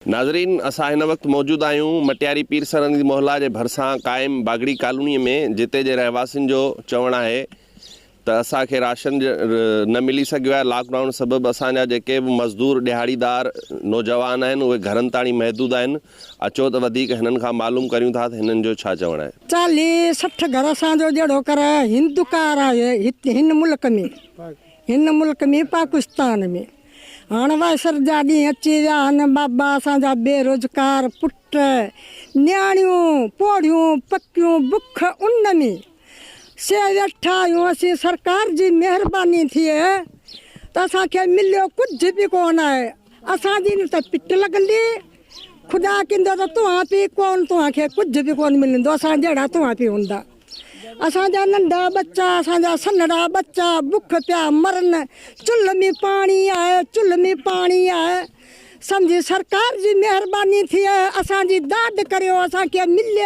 नाज़रीन, असां हिन वक्त मौजूद आहियूं मटियारी पीर सरंदी मोहल्ला जे भरिसां क़ाइम बागड़ी कॉलोनी में, जिते जे रहवासियुनि जो चवणु आहे त असांखे राशन न मिली सघियो आहे। लॉकडाउन सबबि असांजा जेके बि मज़दूर दिहाड़ीदार नौजवान आहिनि उहे घरनि ताणी महदूद आहिनि। अचो त वधीक हिननि खां मालूम करियूं था त हिननि जो छा चवणु आहे। 40-60 घर असांजो जहिड़ो कर हिंदुकार आहे हिन मुल्क में पाकिस्तान में। हाणे वासर जा ॾींहं अची विया आहिनि। बाबा असांजा बेरोज़गार पुट न्याणियूं पोड़ियूं पकियूं बुख उन में से वेठा आहियूं। असीं सरकार जी महिरबानी थिए त असांखे मिलियो कुझु बि कोन आहे। असांजी त पिट लॻंदी, ख़ुदा कंदो त तव्हां पई कोन, तव्हांखे कुझु बि कोन मिलंदो। असां जहिड़ा तव्हां पई हूंदा। असांजा नंढा बच्चा, असांजा सन्हड़ा बच्चा बुख पिया मरनि। चुल्ह में पाणी आहे। सम्झी सरकार जी महिरबानी थिए असांजी दाद करियो, असांखे मिले।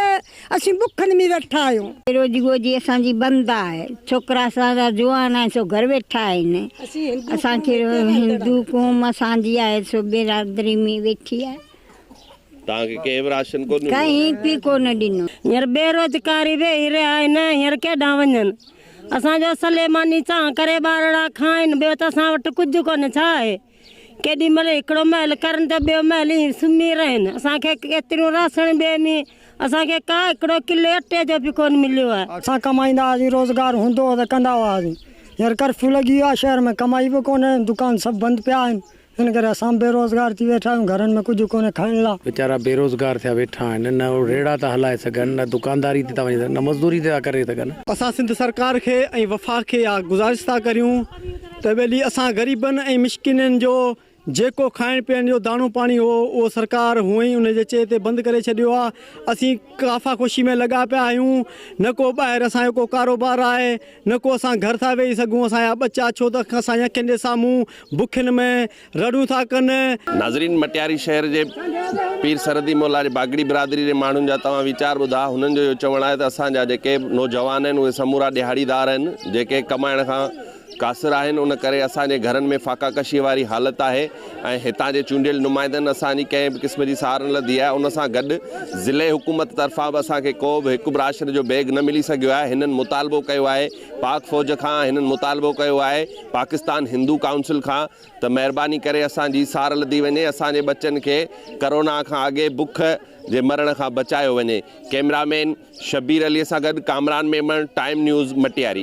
असीं बुखनि में वेठा आहियूं। रोजी गोजी असांजी बंदि आहे। छोकिरा असांजा जुवान आहिनि सो घर वेठा आहिनि। असांखे हिंदू क़ौम असांजी आहे सो बिरादरी में वेठी आहे। तव्हांखे कंहिं बि राशन कोन कहीं बि कोन ॾिनो। हींअर बेरोज़गारी वेही रहिया आहिनि। हींअर केॾां वञनि। असांजो सलेमानी चां करे ॿारड़ा खाइनि, ॿियो त असां वटि कुझु कोन्हे। छा आहे, केॾी महिल हिकिड़ो महल करनि त ॿियो महल ई सुम्ही रहनि। असांखे केतिरियूं राशन ॿिए में असांखे का हिकिड़ो किले अटे जो बि कोन मिलियो आहे। असां कमाईंदा हुआसीं, रोज़गार हूंदो त कंदा हुआसीं। हींअर कर्फ्यू लॻी वियो आहे शहर में, कमाई बि कोन्हे, दुकान सभु बंदि पिया आहिनि। हिन करे असां बेरोज़गार थी वेठा आहियूं। घरनि में कुझु कोन्हे खाइण लाइ। वीचारा बेरोज़गार थिया वेठा आहिनि। न रेड़ा था हलाए सघनि, न दुकानदारी ते था वञी सघनि, न मज़दूरी ते था करे सघनि। असां सिंध सरकार खे ऐं वफ़ाक़ खे गुज़ारिश था करियूं त ॿेली असां ग़रीबनि ऐं मिस्किननि जो जेको खाइण पीअण जो दाणो पाणी हो उहो सरकार हूअं ई उनजे चए ते बंदि करे छॾियो आहे। असीं काफ़ा ख़ुशी में लॻा पिया आहियूं। न को ॿाहिरि असांजो को कारोबार आहे, न को असां घर था वेही सघूं। असांजा बच्चा छो त असांजी अखियुनि जे साम्हूं बुखियुनि में रड़ूं था कनि। नाज़रीन, मटियारी शहर जे पीर सरंदी मोहल्ला जे बागड़ी बिरादरी जे माण्हुनि जा तव्हां वीचार ॿुधा। हुननि जो इहो चवणु आहे त असांजा जेके नौजवान आहिनि उहे समूरा दिहाड़ीदार आहिनि, जेके कमाइण खां कासिर आहिनि। उन करे असांजे घरनि में फाकाकशी वारी हालति आहे ऐं हितां जे चूंडियल नुमाइंदनि असांजी कंहिं बि क़िस्म जी सार न लधी आहे। उन सां गॾु ज़िले हुकूमत तरफ़ां बि असांखे को बि हिकु बि राशन जो बैग न मिली सघियो आहे। हिननि मुतालबो कयो आहे पाक फ़ौज खां, हिननि मुतालबो कयो आहे पाकिस्तान हिंदू काउंसिल खां त महिरबानी करे असांजी सार लधी वञे, असांजे बच्चनि खे करोना खां अॻे बुख जे मरण खां बचायो वञे। कैमरामैन शबीर अलीअ सां गॾु कामरान मेमन, टाइम न्यूज़ मटियारी।